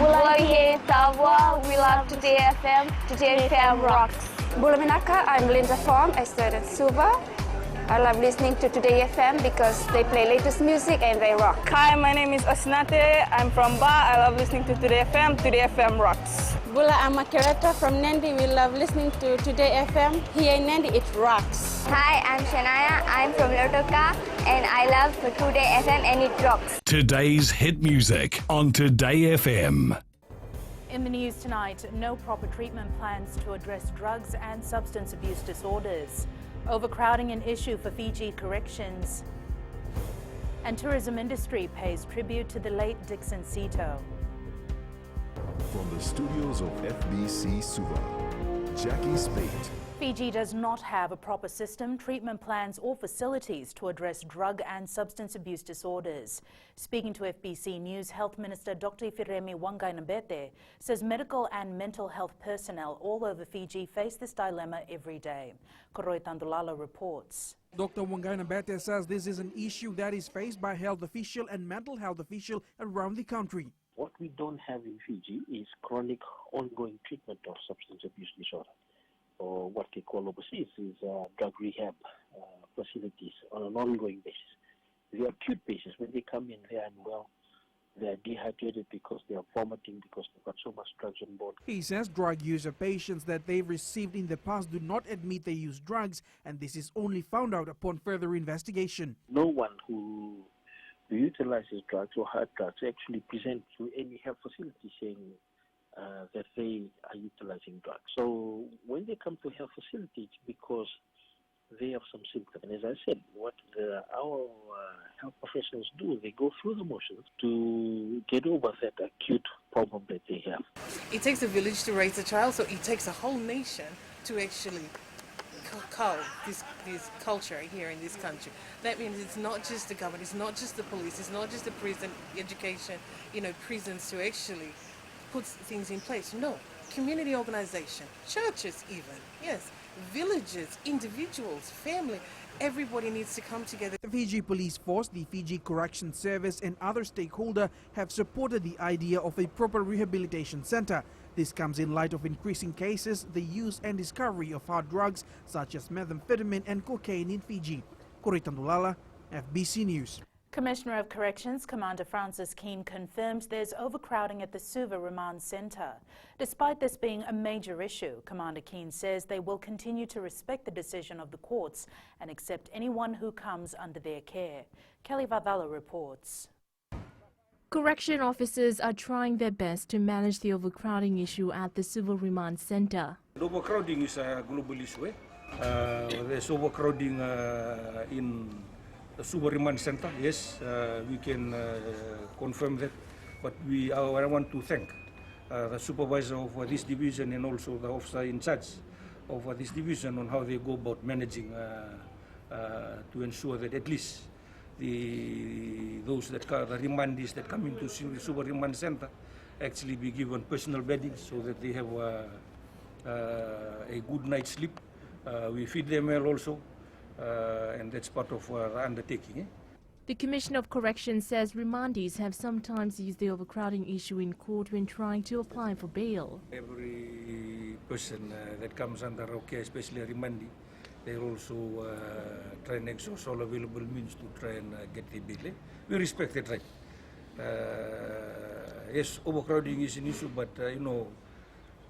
Bulai Tawa, we love Today FM. Today FM rocks. Bulaminaka, I'm Linda Form, a student Suva. I love listening to Today FM because they play latest music and they rock. Hi, my name is Osnate. I'm from Ba. I love listening to Today FM. Today FM rocks. Bula, I'm a curator from Nandi. We love listening to Today FM. Here in Nandi, it rocks. Hi, I'm Shania. I'm from Lotoka and I love Today FM and it rocks. Today's hit music on Today FM. In the news tonight, no proper treatment plans to address drugs and substance abuse disorders. Overcrowding an issue for Fiji corrections. And tourism industry pays tribute to the late Dixon Sito. From the studios of FBC Suva, Jackie Spate. Fiji does not have a proper system, treatment plans or facilities to address drug and substance abuse disorders. Speaking to FBC News, Health Minister Dr. Ifiremi Wangainambete says medical and mental health personnel all over Fiji face this dilemma every day. Koroi Tandulala reports. Dr. Wangainambete says this is an issue that is faced by health official and mental health official around the country. What we don't have in Fiji is chronic ongoing treatment of substance abuse disorder, or what they call overseas is drug rehab facilities on an ongoing basis. The acute basis, when they come in, they are unwell, they are dehydrated because they are vomiting because they've got so much drugs on board. He says drug user patients that they've received in the past do not admit they use drugs, and this is only found out upon further investigation. No one who utilizes drugs or hard drugs actually present to any health facility saying that they are utilizing drugs. So when they come to health facilities, because they have some symptoms. And as I said, what our health professionals do, they go through the motions to get over that acute problem that they have. It takes a village to raise a child, so it takes a whole nation to actually cull this culture here in this country. That means it's not just the government, it's not just the police, it's not just the prison, education, prisons to actually put things in place. No, community organization, churches even, yes, villages, individuals, family, everybody needs to come together. The Fiji Police Force, the Fiji Correction Service and other stakeholders have supported the idea of a proper rehabilitation center. This comes in light of increasing cases, the use and discovery of hard drugs such as methamphetamine and cocaine in Fiji. Koroi Tandulala, FBC News. Commissioner of Corrections, Commander Francis Keane, confirms there's overcrowding at the Suva Remand Centre. Despite this being a major issue, Commander Keane says they will continue to respect the decision of the courts and accept anyone who comes under their care. Kelly Vavala reports. Correction officers are trying their best to manage the overcrowding issue at the Suva Remand Centre. Overcrowding is a global issue. There's overcrowding in the Suva Remand Center. Yes, we can confirm that. But I want to thank the supervisor of this division and also the officer in charge of this division on how they go about managing to ensure that at least the remandees that come into the Suva Remand Center actually be given personal bedding so that they have a good night's sleep. We feed them well also, and that's part of the undertaking. The Commissioner of Corrections says remandees have sometimes used the overcrowding issue in court when trying to apply for bail. Every person that comes under our care, especially a remandee, they also try and exhaust all available means to try and get the bail. We respect that right. Yes, overcrowding is an issue, but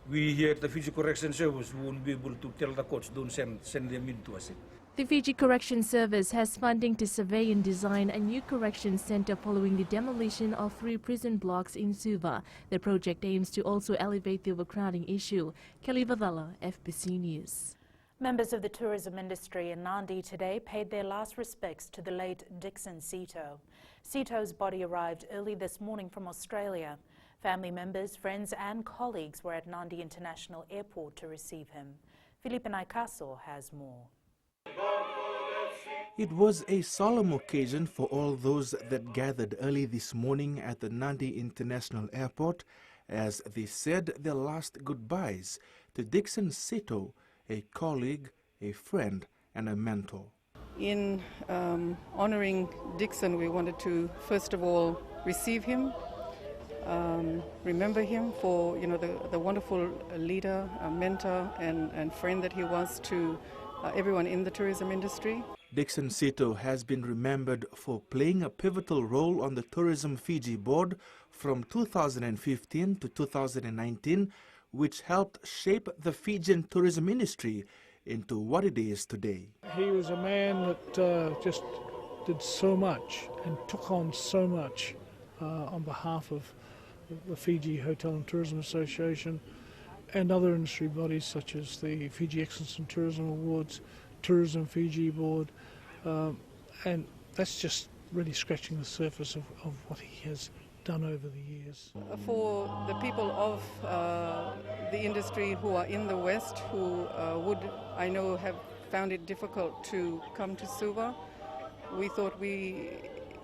we here at the Fiji Correction Service won't be able to tell the courts don't send them in to us. The Fiji Correction Service has funding to survey and design a new correction centre following the demolition of 3 prison blocks in Suva. The project aims to also elevate the overcrowding issue. Kelly Vavala, FBC News. Members of the tourism industry in Nandi today paid their last respects to the late Dixon Sito. Sito's body arrived early this morning from Australia. Family members, friends and colleagues were at Nandi International Airport to receive him. Felipe Naikaso has more. It was a solemn occasion for all those that gathered early this morning at the Nandi International Airport as they said their last goodbyes to Dixon Sito, a colleague, a friend and a mentor. In honoring Dixon, we wanted to first of all receive him, remember him for the wonderful leader, mentor, and friend that he was to everyone in the tourism industry. Dickson Sito has been remembered for playing a pivotal role on the Tourism Fiji board from 2015 to 2019, which helped shape the Fijian tourism industry into what it is today. He was a man that just did so much and took on so much on behalf of the Fiji Hotel and Tourism Association and other industry bodies such as the Fiji Excellence in Tourism Awards, Tourism Fiji Board, and that's just really scratching the surface of what he has done over the years. For the people of the industry who are in the West, who would, I know, have found it difficult to come to Suva, we thought we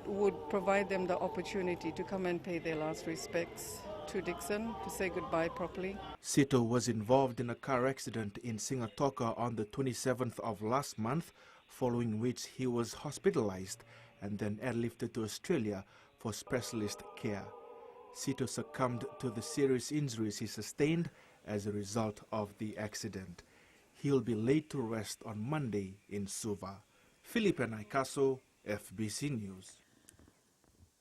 would provide them the opportunity to come and pay their last respects to Dickson, to say goodbye properly. Sito was involved in a car accident in Singatoka on the 27th of last month, following which he was hospitalized and then airlifted to Australia for specialist care. Sito succumbed to the serious injuries he sustained as a result of the accident. He will be laid to rest on Monday in Suva. Felipe Naikaso, FBC News.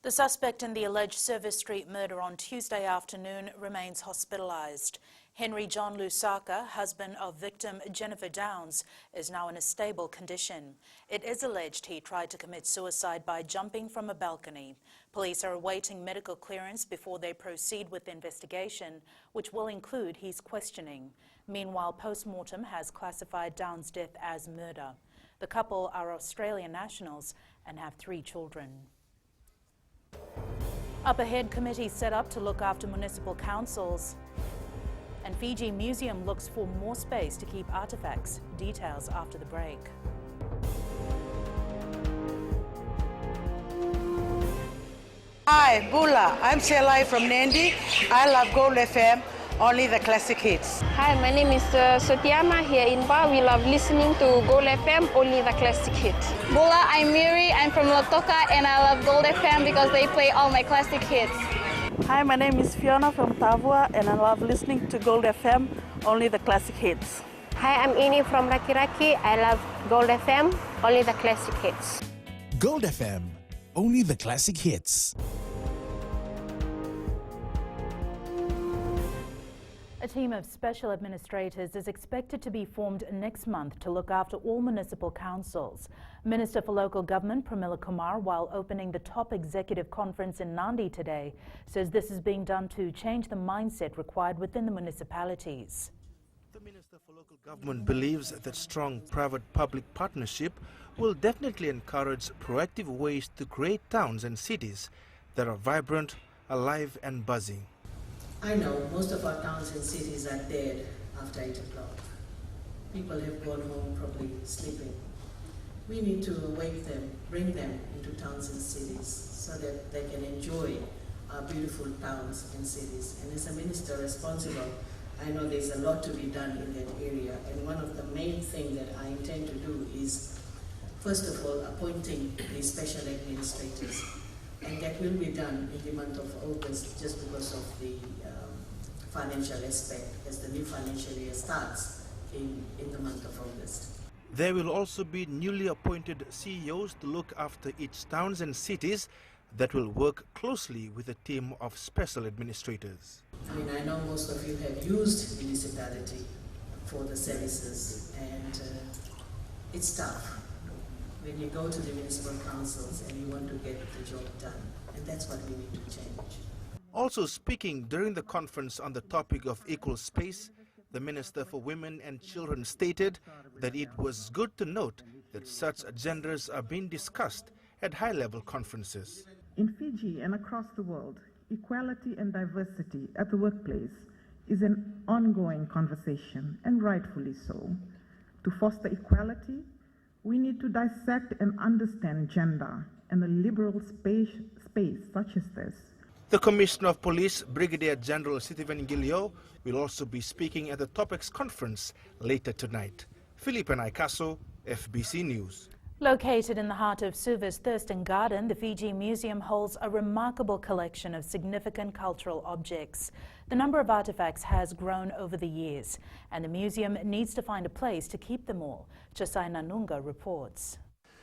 The suspect in the alleged Service Street murder on Tuesday afternoon remains hospitalized. Henry John Lusaka, husband of victim Jennifer Downs, is now in a stable condition. It is alleged he tried to commit suicide by jumping from a balcony. Police are awaiting medical clearance before they proceed with the investigation, which will include his questioning. Meanwhile, post-mortem has classified Downs' death as murder. The couple are Australian nationals and have 3 children. Up ahead, committee set up to look after municipal councils. And Fiji Museum looks for more space to keep artefacts. Details after the break. Hi, Bula. I'm Selai from Nandi. I love Gold FM, only the classic hits. Hi, my name is Sotiama here in Ba. We love listening to Gold FM, only the classic hits. Bula, I'm Miri. I'm from Lotoka and I love Gold FM because they play all my classic hits. Hi, my name is Fiona from Tavua and I love listening to Gold FM, only the classic hits. Hi, I'm Ini from Rakiraki. I love Gold FM, only the classic hits. Gold FM, only the classic hits. A team of special administrators is expected to be formed next month to look after all municipal councils. Minister for Local Government Pramila Kumar, while opening the top executive conference in Nandi today, says this is being done to change the mindset required within the municipalities. The Minister for Local Government believes that strong private-public partnership will definitely encourage proactive ways to create towns and cities that are vibrant, alive and buzzing. I know most of our towns and cities are dead after 8 o'clock. People have gone home probably sleeping. We need to wake them, bring them into towns and cities so that they can enjoy our beautiful towns and cities. And as a minister responsible, I know there's a lot to be done in that area. And one of the main things that I intend to do is, first of all, appointing these special administrators. And that will be done in the month of August just because of the financial aspect, as the new financial year starts in the month of August. There will also be newly appointed CEOs to look after each towns and cities that will work closely with a team of special administrators. I mean, I know most of you have used municipality for the services, and it's tough when you go to the municipal councils and you want to get the job done, and that's what we need to change. Also speaking during the conference on the topic of equal space, the Minister for Women and Children stated that it was good to note that such agendas are being discussed at high-level conferences. In Fiji and across the world, equality and diversity at the workplace is an ongoing conversation, and rightfully so. To foster equality, we need to dissect and understand gender and a liberal space such as this. The Commissioner of Police, Brigadier General Sitivan Gilio, will also be speaking at the Topics Conference later tonight. Felipe Naikaso, FBC News. Located in the heart of Suva's Thurston Garden, the Fiji Museum holds a remarkable collection of significant cultural objects. The number of artifacts has grown over the years, and the museum needs to find a place to keep them all. Chosai Nanunga reports.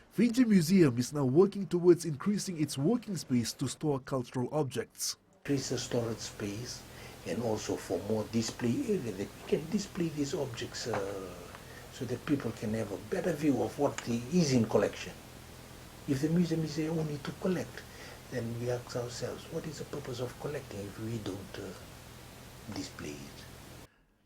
Fiji Museum is now working towards increasing its working space to store cultural objects. Increase the storage space and also for more display area that we can display these objects so that people can have a better view of what is in collection. If the museum is there only to collect, then we ask ourselves, what is the purpose of collecting if we don't display it?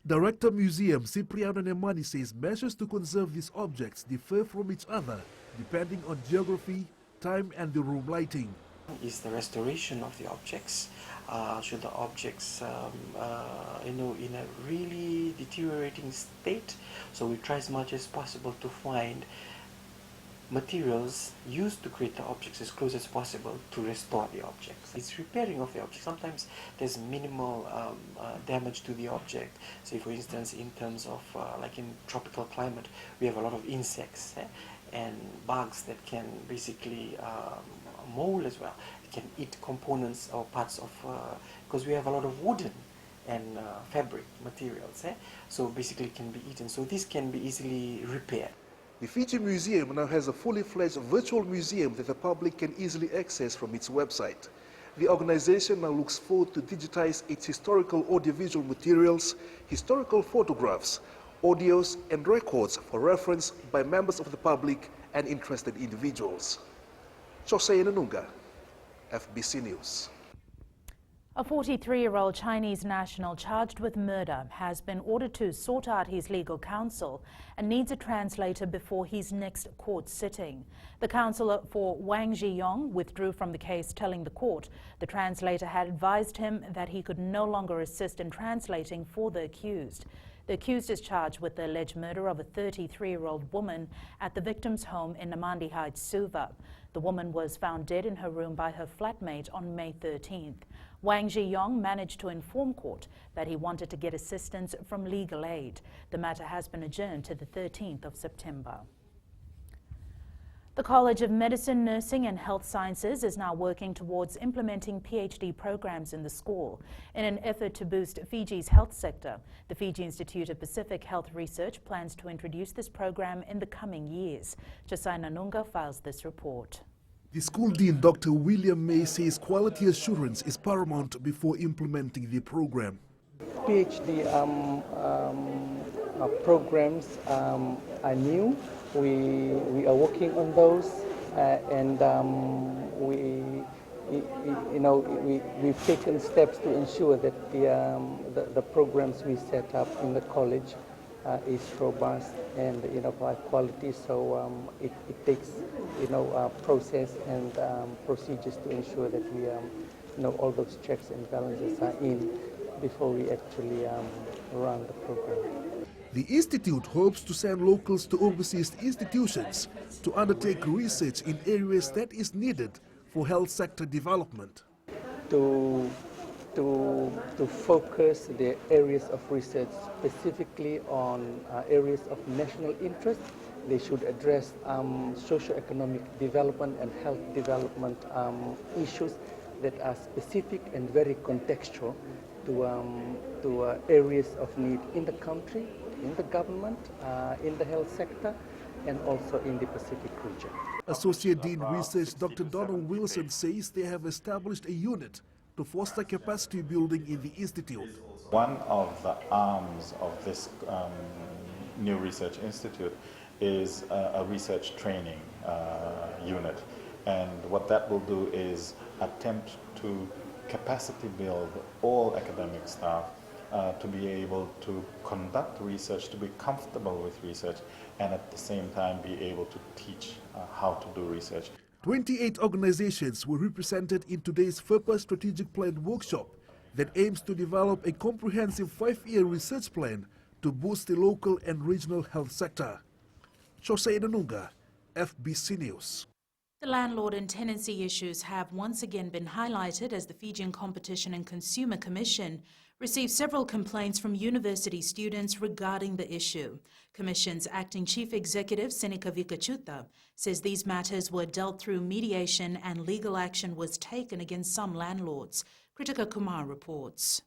Director Museum Cipriano Nemani says measures to conserve these objects differ from each other depending on geography, time and the room lighting. Is the restoration of the objects. Should the objects, in a really deteriorating state? So we try as much as possible to find materials used to create the objects as close as possible to restore the objects. It's repairing of the object. Sometimes there's minimal damage to the object. Say for instance, in terms of like in tropical climate, we have a lot of insects and bugs that can basically mold as well. It can eat components or parts of, because we have a lot of wooden and fabric materials, so basically it can be eaten. So this can be easily repaired. The Fiji Museum now has a fully fledged virtual museum that the public can easily access from its website. The organization now looks forward to digitize its historical audiovisual materials, historical photographs, audios and records for reference by members of the public and interested individuals. Chosai Nanunga, FBC News. A 43-year-old Chinese national charged with murder has been ordered to sort out his legal counsel and needs a translator before his next court sitting. The counsellor for Wang Zhiyong withdrew from the case, telling the court the translator had advised him that he could no longer assist in translating for the accused. The accused is charged with the alleged murder of a 33-year-old woman at the victim's home in Namandi Heights, Suva. The woman was found dead in her room by her flatmate on May 13th. Wang Zhiyong managed to inform court that he wanted to get assistance from legal aid. The matter has been adjourned to the 13th of September. The College of Medicine, Nursing and Health Sciences is now working towards implementing PhD programs in the school. In an effort to boost Fiji's health sector, the Fiji Institute of Pacific Health Research plans to introduce this program in the coming years. Chosai Nanunga files this report. The school dean, Dr. William May, says quality assurance is paramount before implementing the program. PhD programs are new. We are working on those, and we've taken steps to ensure that the programs we set up in the college is robust and high quality. So it takes process and procedures to ensure that we all those checks and balances are in before we actually run the program. The institute hopes to send locals to overseas institutions to undertake research in areas that is needed for health sector development. To focus the areas of research specifically on areas of national interest. They should address socio-economic development and health development issues that are specific and very contextual to areas of need in the country, in the government, in the health sector, and also in the Pacific region. Associate Dean Research Dr. Donald Wilson says they have established a unit to foster capacity building in the institute. One of the arms of this new research institute is a research training unit, and what that will do is attempt to capacity build all academic staff to be able to conduct research, to be comfortable with research, and at the same time be able to teach how to do research. 28 organizations were represented in today's FERPA Strategic Plan workshop that aims to develop a comprehensive 5-year research plan to boost the local and regional health sector. Chosai Nanunga, FBC News. The landlord and tenancy issues have once again been highlighted as the Fijian Competition and Consumer Commission received several complaints from university students regarding the issue. Commission's acting chief executive, Seneca Vikachuta, says these matters were dealt through mediation and legal action was taken against some landlords. Kritika Kumar reports.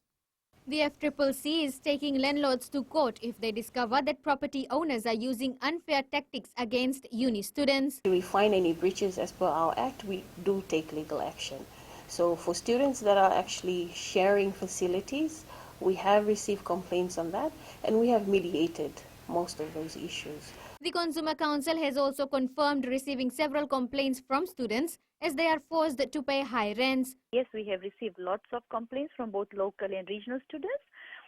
The FCCC is taking landlords to court if they discover that property owners are using unfair tactics against uni students. If we find any breaches as per our act, we do take legal action. So for students that are actually sharing facilities, we have received complaints on that and we have mediated most of those issues. The Consumer Council has also confirmed receiving several complaints from students as they are forced to pay high rents. Yes, we have received lots of complaints from both local and regional students,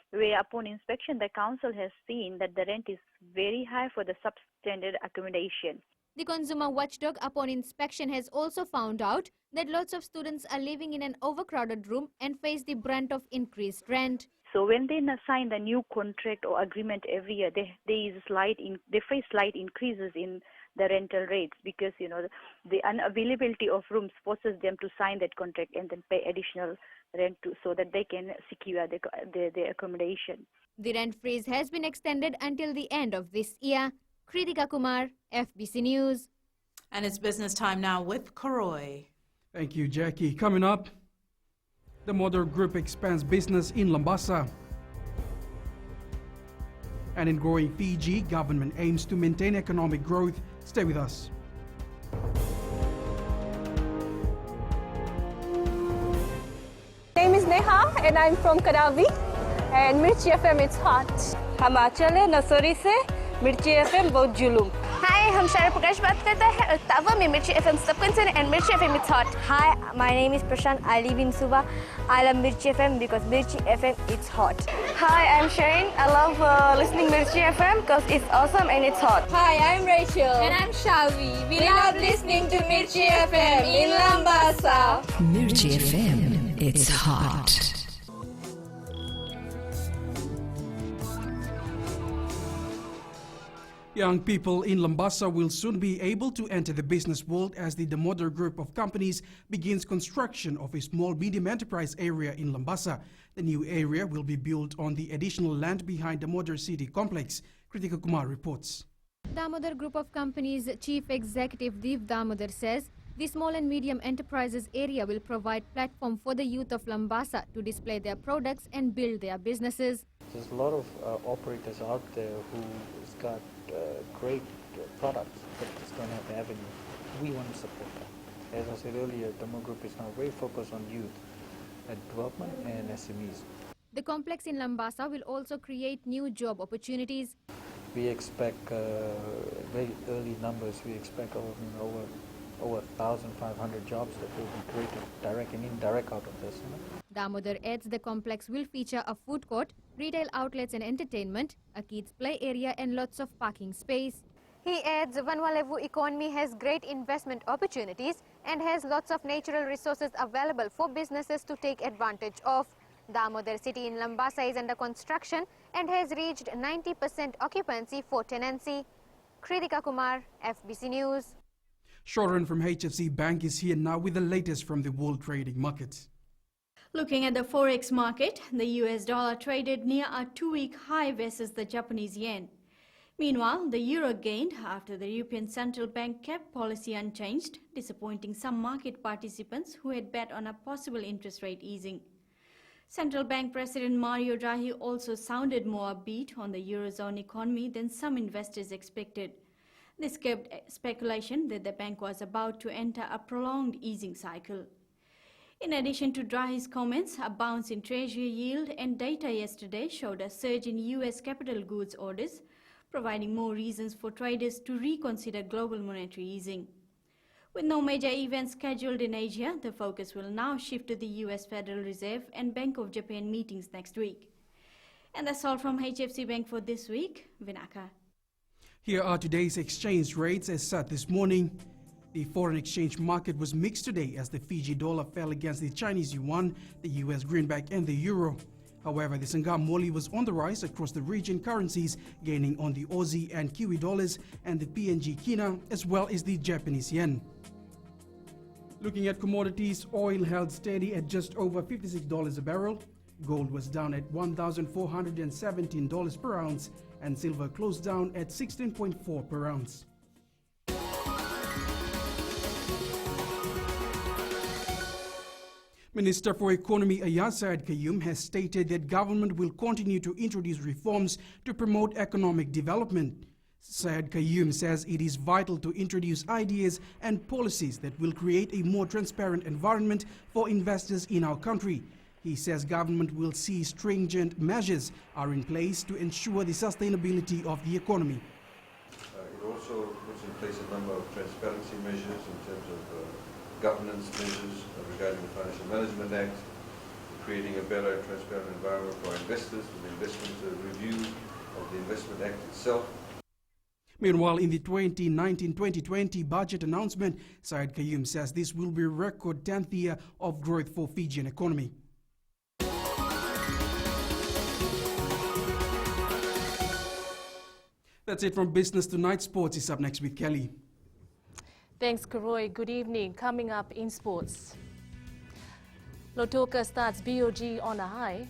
where upon inspection the council has seen that the rent is very high for the substandard accommodation. The consumer watchdog upon inspection has also found out that lots of students are living in an overcrowded room and face the brunt of increased rent. So when they sign the new contract or agreement every year, they face slight increases in the rental rates because the unavailability of rooms forces them to sign that contract and then pay additional rent so that they can secure their accommodation. The rent freeze has been extended until the end of this year. Kritika Kumar, FBC News. And it's business time now with Koroy. Thank you, Jackie. Coming up, the Mother Group expands business in Lambasa. And in growing Fiji, government aims to maintain economic growth. Stay with us. My name is Neha and I'm from Karavi and Mirchi FM it's hot. हम आंचल है नसोरी से मिर्ची FM बहुत जुलूम. Hi, हम शारा प्रकाश बात करता है और तावा में मिर्ची एफएम सबकन से and मिर्ची FM it's hot. Hi, my name is Prashant. I live in Suva. I love Mirchi FM because Mirchi FM it's hot. Hi, I'm Shane. I love listening Mirchi FM because it's awesome and it's hot. Hi, I'm Rachel. And I'm Shavi. We love listening to Mirchi FM in Lambasa. Mirchi FM, it's hot. Young people in Lambasa will soon be able to enter the business world as the Damodar Group of companies begins construction of a small medium enterprise area in Lambasa. The new area will be built on the additional land behind Damodar City Complex. Kritika Kumar reports. Damodar Group of Companies Chief Executive Dev Damodar says the small and medium enterprises area will provide platform for the youth of Lambasa to display their products and build their businesses. There's a lot of operators out there who's got great products but just don't have the avenue. We want to support that. As I said earlier, Damodar Group is now very focused on youth development and SMEs. The complex in Lambasa will also create new job opportunities. We expect very early numbers. We expect over 1,500 jobs that will be created, direct and indirect out of this. Damodar adds the complex will feature a food court, retail outlets and entertainment, a kids play area and lots of parking space. He adds Vanwalevu economy has great investment opportunities and has lots of natural resources available for businesses to take advantage of. Damodar City in Lambasa is under construction and has reached 90% occupancy for tenancy. Kritika Kumar, FBC News. Shoran from HFC Bank is here now with the latest from the world trading markets. Looking at the forex market, the US dollar traded near a 2-week high versus the Japanese yen. Meanwhile, the euro gained after the European Central Bank kept policy unchanged, disappointing some market participants who had bet on a possible interest rate easing. Central Bank President Mario Draghi also sounded more upbeat on the Eurozone economy than some investors expected. This kept speculation that the bank was about to enter a prolonged easing cycle. In addition to Draghi's comments, a bounce in Treasury yield and data yesterday showed a surge in US capital goods orders, providing more reasons for traders to reconsider global monetary easing. With no major events scheduled in Asia, the focus will now shift to the US Federal Reserve and Bank of Japan meetings next week. And that's all from HFC Bank for this week. Vinaka. Here are today's exchange rates as set this morning. The foreign exchange market was mixed today as the Fiji dollar fell against the Chinese yuan, the US greenback and the euro. However, the Sangam Moli was on the rise across the region currencies, gaining on the Aussie and Kiwi dollars and the PNG Kina as well as the Japanese yen. Looking at commodities, oil held steady at just over $56 a barrel. Gold was down at $1,417 per ounce, and silver closed down at 16.4 per ounce. Minister for Economy Ayaz Syed Qayyum has stated that government will continue to introduce reforms to promote economic development. Syed Qayyum says it is vital to introduce ideas and policies that will create a more transparent environment for investors in our country. He says government will see stringent measures are in place to ensure the sustainability of the economy. It also puts in place a number of transparency measures in terms of governance measures regarding the Financial Management Act, creating a better and transparent environment for our investors, with the investment review of the Investment Act itself. Meanwhile, in the 2019-2020 budget announcement, Syed Qayyum says this will be a record 10th year of growth for Fijian economy. That's it from Business Tonight. Sports is up next with Kelly. Thanks, Karoy. Good evening. Coming up in sports. Lotoka starts BOG on a high,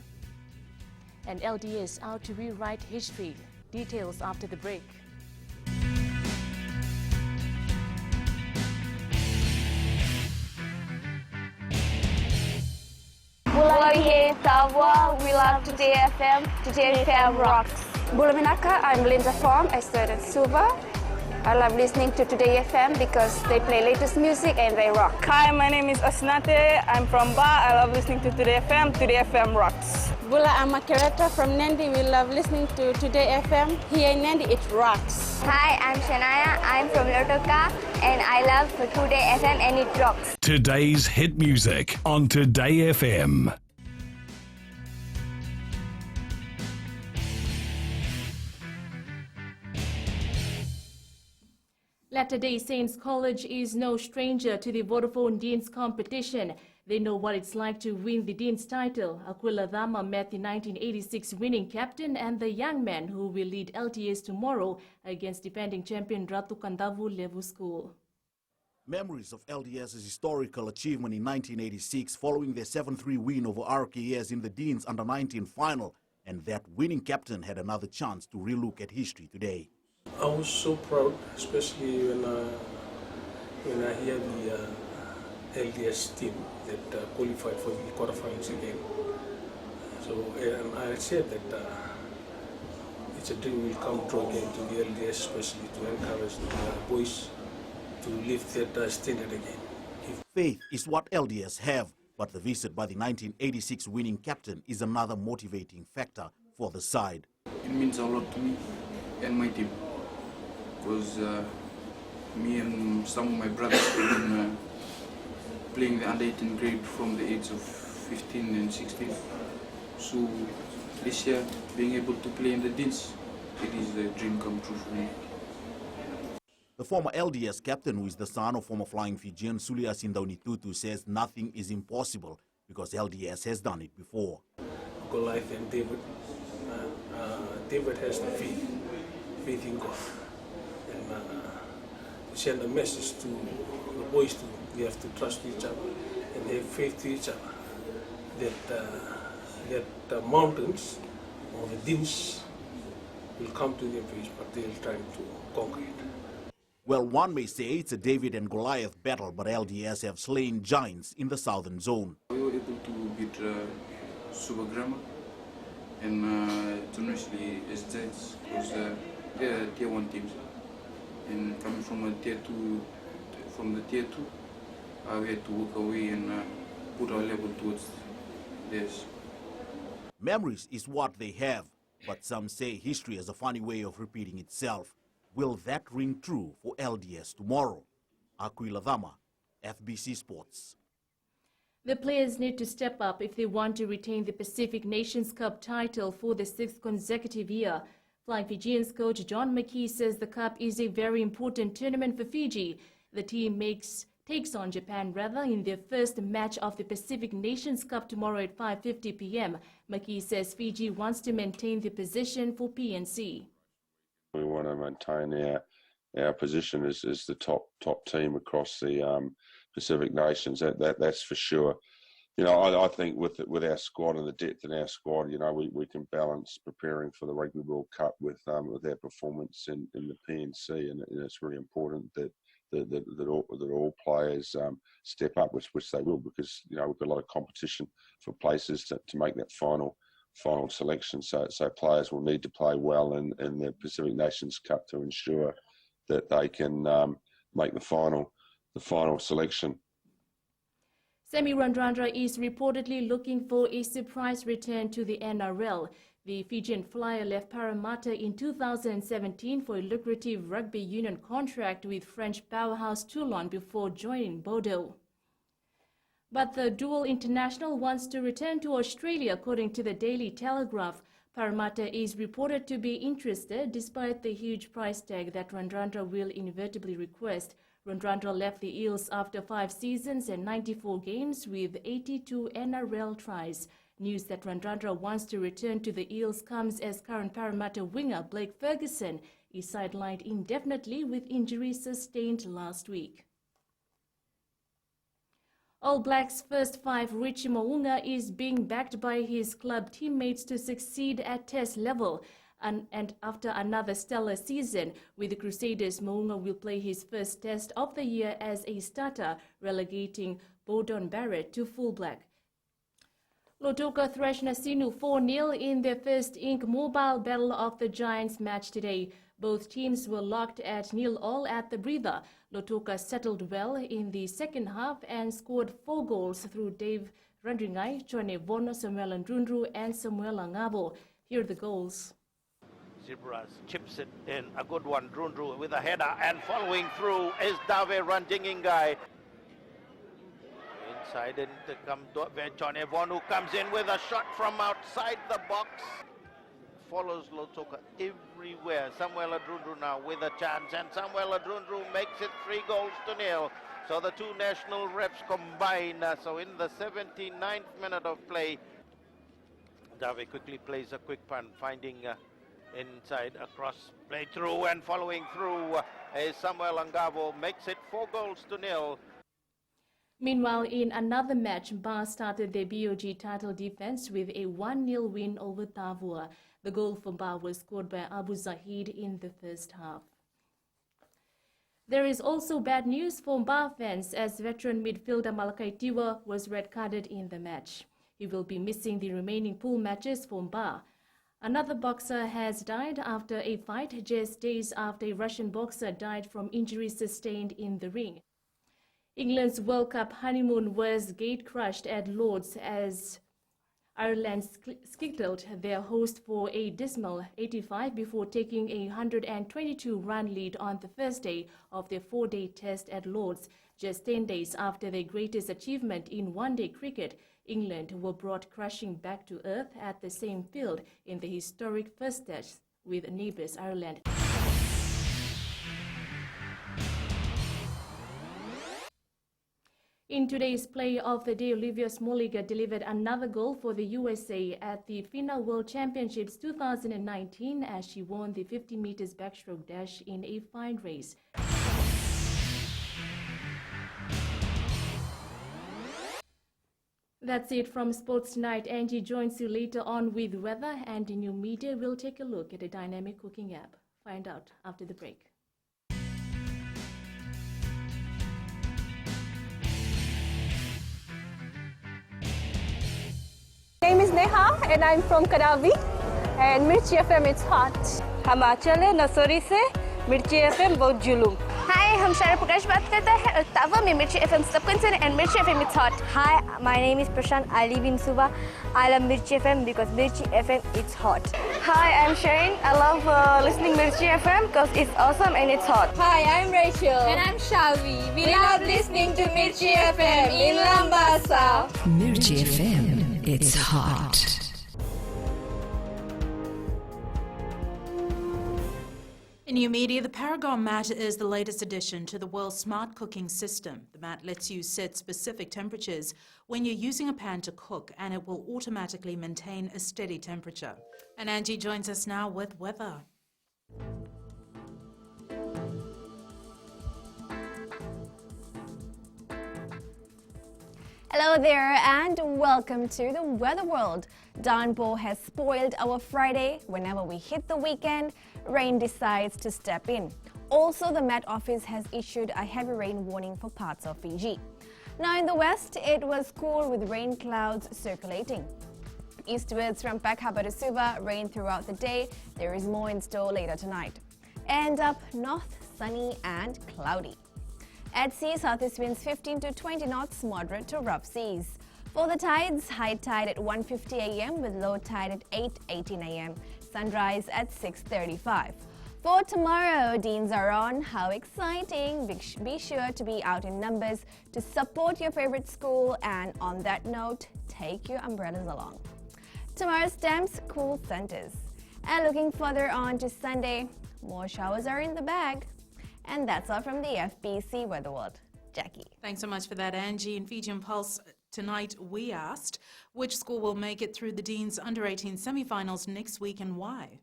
and LDS out to rewrite history. Details after the break. Mulai here, Tawa, we love Today FM. Today FM rocks. Bulaminaka, I'm Linda Fong. I studied Suva. I love listening to Today FM because they play latest music and they rock. Hi, my name is Osnate. I'm from Ba. I love listening to Today FM. Today FM rocks. Bula, I'm a curator from Nandi. We love listening to Today FM. Here in Nandi, it rocks. Hi, I'm Shania. I'm from Lotoka and I love Today FM and it rocks. Today's hit music on Today FM. Latter-day Saints College is no stranger to the Vodafone Dean's competition. They know what it's like to win the Dean's title. Aquila Dhama met the 1986 winning captain and the young man who will lead LTS tomorrow against defending champion Ratu Kandavu Levu School. Memories of LDS's historical achievement in 1986 following their 7-3 win over RKS in the Dean's Under-19 final, and that winning captain had another chance to relook at history today. I was so proud, especially when I hear the LDS team that qualified for the quarterfinals again. So I said that it's a dream will come true again to the LDS, especially to encourage the boys to lift that standard again. Faith is what LDS have, but the visit by the 1986 winning captain is another motivating factor for the side. It means a lot to me and my team, because me and some of my brothers have been playing the under-18 grade from the age of 15 and 16. So this year, being able to play in the Deans, it is a dream come true for me. The former LDS captain, who is the son of former flying Fijian Sulia Sindaunitutu, says nothing is impossible because LDS has done it before. Goliath and David. David has the faith in God. And to send a message to the boys too. We have to trust each other and have faith to each other that the mountains or the Deans will come to their place, but they'll try to conquer it. Well, one may say it's a David and Goliath battle, but LDS have slain giants in the southern zone. We were able to beat Super Grammar and generously as giants, because they're tier 1 teams. And coming from a tier 2, from the tier 2, we had to work away and put our level towards theirs. Memories is what they have, but some say history has a funny way of repeating itself. Will that ring true for LDS tomorrow? Aquila Dhama, FBC Sports. The players need to step up if they want to retain the Pacific Nations Cup title for the 6th consecutive year. Flying Fijians coach John McKee says the Cup is a very important tournament for Fiji. The team takes on Japan in their first match of the Pacific Nations Cup tomorrow at 5:50 p.m. McKee says Fiji wants to maintain the position for PNC. We want to maintain our position as the top team across the Pacific Nations. That's for sure. You know, I think with our squad and the depth in our squad, you know, we can balance preparing for the Rugby World Cup with our performance in the PNC, and it's really important that all players step up, which they will, because you know we've got a lot of competition for places to make that final selection. So players will need to play well in the Pacific Nations Cup to ensure that they can make the final selection. Semi Randrandra is reportedly looking for a surprise return to the NRL. The Fijian flyer left Parramatta in 2017 for a lucrative rugby union contract with French powerhouse Toulon before joining Bordeaux. But the dual international wants to return to Australia, according to the Daily Telegraph. Parramatta is reported to be interested despite the huge price tag that Randrandra will inevitably request. Randrandra left the Eels after 5 seasons and 94 games with 82 NRL tries. News that Randrandra wants to return to the Eels comes as current Parramatta winger Blake Ferguson is sidelined indefinitely with injuries sustained last week. All Blacks' first 5 Richie Mo'unga is being backed by his club teammates to succeed at test level. And after another stellar season with the Crusaders, Mo'unga will play his first test of the year as a starter, relegating Bowden Barrett to fullback. Lautoka thrashed Nasinu 4-0 in their first Inc. Mobile Battle of the Giants match today. Both teams were locked at 0-0 at the breather. Lautoka settled well in the second half and scored 4 goals through Dave Randringai, Chone Vono, Samuel Ndrundru and Samuel Angabo. Here are the goals. Zebras chips it in, a good one, Drundru with a header, and following through is Dave Randingai. Inside in to come John Evon, who comes in with a shot from outside the box. Follows Lautoka everywhere. Samuel Adrundru now with a chance, and Samuel Adrundru makes it 3-0. So the two national reps combine. So in the 79th minute of play, Dave quickly plays a quick punt, finding inside across, play through, and following through is Samuel Angavo, makes it 4-0. Meanwhile, in another match, Ba started their BOG title defense with a 1-0 win over Tavua. The goal for Ba was scored by Abu Zahid in the first half. There is also bad news for Ba fans as veteran midfielder Malakai Tiwa was red-carded in the match. He will be missing the remaining pool matches for Ba. Another boxer has died after a fight just days after a Russian boxer died from injuries sustained in the ring. England's World Cup honeymoon was gate-crushed at Lord's as Ireland skittled their host for a dismal 85 before taking a 122-run lead on the first day of their 4-day test at Lord's. Just 10 days after their greatest achievement in one-day cricket, England were brought crashing back to earth at the same field in the historic first test with neighbours Ireland. In today's play of the day, Olivia Smoliga delivered another goal for the USA at the FINA World Championships 2019 as she won the 50 meters backstroke dash in a fine race. That's it from Sports Tonight. Angie joins you later on with weather and new media. We'll take a look at a dynamic cooking app. Find out after the break. My name is Neha and I'm from Karavi and Mirchi FM it's hot. हम आंचल है नसोरी से मिर्ची FM बहुत जुलूम. Hi, हम शारा प्रकाश बात करता है और तावा में मिर्ची FM सबकंसर्न and Mirchi FM it's hot. Hi, my name is Prashant. I live in Suva. I love Mirchi FM because Mirchi FM it's hot. Hi, I'm Shane. I love listening Mirchi FM because it's awesome and it's hot. Hi, I'm Rachel. And I'm Shavi. We love listening to Mirchi FM in Lambasa. Mirchi FM, it's hot. In new media, the Paragon mat is the latest addition to the world's smart cooking system. The mat lets you set specific temperatures when you're using a pan to cook, and it will automatically maintain a steady temperature. And Angie joins us now with weather. Hello there and welcome to the Weather World. Downpour has spoiled our Friday. Whenever we hit the weekend, rain decides to step in. Also, the Met Office has issued a heavy rain warning for parts of Fiji. Now in the west, it was cool with rain clouds circulating. Eastwards from Peck Harbour to Suva, rain throughout the day. There is more in store later tonight. And up north, sunny and cloudy. At sea, southeast winds 15 to 20 knots, moderate to rough seas. For the tides, high tide at 1:50 a.m. with low tide at 8:18 a.m. Sunrise at 6:35. For tomorrow, Deans are on. How exciting! Be sure to be out in numbers to support your favorite school, and on that note, take your umbrellas along. Tomorrow's temps, cool centers. And looking further on to Sunday, more showers are in the bag. And that's all from the FBC Weather World. Jackie. Thanks so much for that, Angie. In Fijian Pulse tonight, we asked which school will make it through the Dean's Under-18 semi-finals next week and why.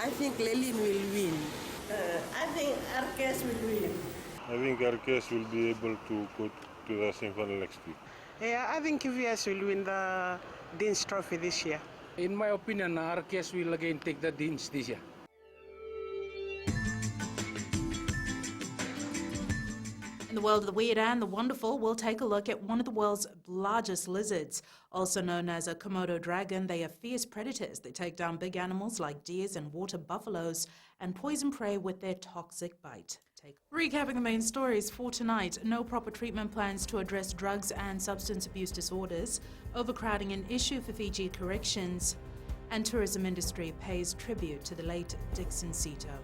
I think Lelin will win. I think Arques will win. I think Arques will be able to go to the semi-final next week. Yeah, I think QVS will win the Dean's Trophy this year. In my opinion, Arques will again take the Deans this year. In the world of the weird and the wonderful, we'll take a look at one of the world's largest lizards. Also known as a Komodo dragon, they are fierce predators. They take down big animals like deers and water buffaloes and poison prey with their toxic bite. Recapping the main stories for tonight: no proper treatment plans to address drugs and substance abuse disorders, overcrowding an issue for Fiji corrections, and tourism industry pays tribute to the late Dixon Sito.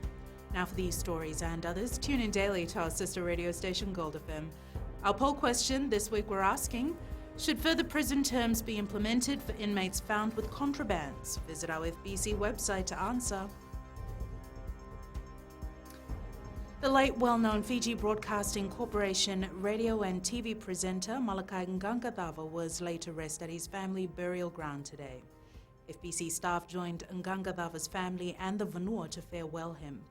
Now for these stories and others, tune in daily to our sister radio station Gold FM. Our poll question this week, we're asking, should further prison terms be implemented for inmates found with contrabands? Visit our FBC website to answer. The late well-known Fiji Broadcasting Corporation radio and TV presenter Malakai Ngangathava was laid to rest at his family burial ground today. FBC staff joined Ngangathava's family and the Vanua to farewell him.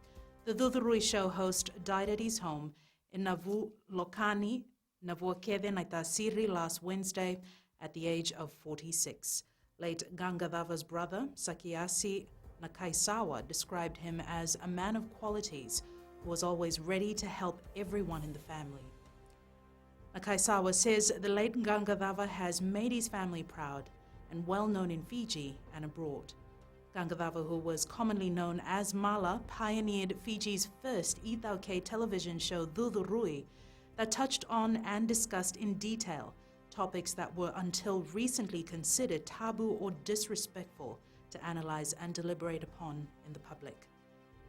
The Dudurui show host died at his home in Navu Lokani, Navuakeve Naitasiri last Wednesday at the age of 46. Late Ngangathava's brother, Sakiasi Nakaisawa, described him as a man of qualities who was always ready to help everyone in the family. Nakaisawa says the late Ngangathava has made his family proud and well known in Fiji and abroad. Ngangathava, who was commonly known as Mala, pioneered Fiji's first Ithauke television show Dudurui that touched on and discussed in detail topics that were until recently considered taboo or disrespectful to analyze and deliberate upon in the public.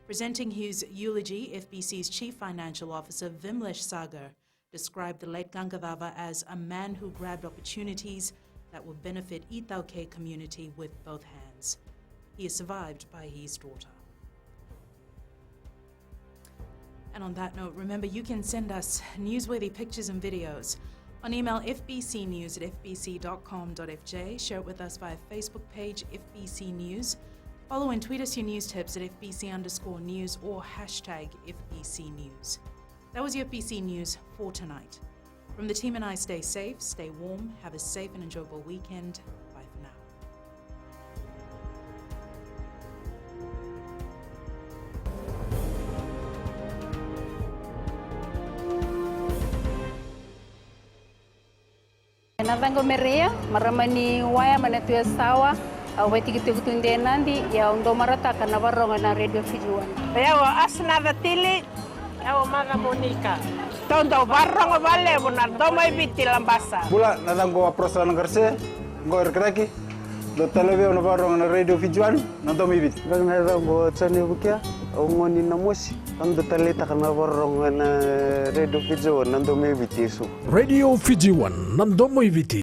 Presenting his eulogy, FBC's Chief Financial Officer Vimlesh Sagar described the late Ngangathava as a man who grabbed opportunities that would benefit Ithauke community with both hands. He is survived by his daughter. And on that note, remember you can send us newsworthy pictures and videos on email fbcnews@fbc.com.fj, share it with us via Facebook page FBC News, follow and tweet us your news tips at FBC_news or hashtag FBC News. That was your FBC News for tonight. From the team and I, stay safe, stay warm, have a safe and enjoyable weekend. Bye for now. Navango Maria, Maramani Waya Manatu Sawa, aweti kitunde nandi ya ndo marata kana varonga na Radio Fiji 1. Yawo asna vatili, yawo maga Monica. Tondo varonga vale bona domo ibiti lambasa. Bula nadango aprosa ngarse, ngor kraki. Do televizio na varonga na Radio Fiji 1, na domo ibiti. Nadango tsani bukia, ngoni na mosi. Ando talita kana varonga na Radio Fiji 1, na domo ibiti su. Radio Fiji 1, na domo ibiti.